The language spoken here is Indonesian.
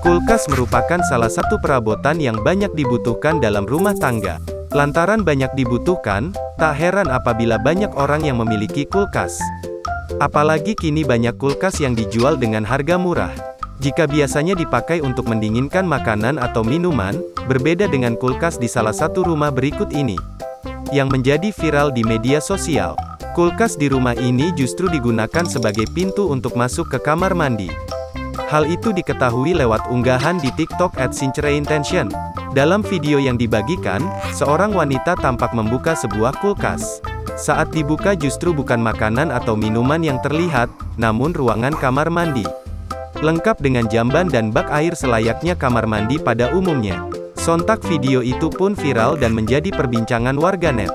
Kulkas merupakan salah satu perabotan yang banyak dibutuhkan dalam rumah tangga. Lantaran banyak dibutuhkan, tak heran apabila banyak orang yang memiliki kulkas. Apalagi kini banyak kulkas yang dijual dengan harga murah. Jika biasanya dipakai untuk mendinginkan makanan atau minuman, berbeda dengan kulkas di salah satu rumah berikut ini, yang menjadi viral di media sosial. Kulkas di rumah ini justru digunakan sebagai pintu untuk masuk ke kamar mandi. Hal itu diketahui lewat unggahan di TikTok @sincereintention. Dalam video yang dibagikan, seorang wanita tampak membuka sebuah kulkas. Saat dibuka justru bukan makanan atau minuman yang terlihat, namun ruangan kamar mandi. Lengkap dengan jamban dan bak air selayaknya kamar mandi pada umumnya. Sontak video itu pun viral dan menjadi perbincangan warganet.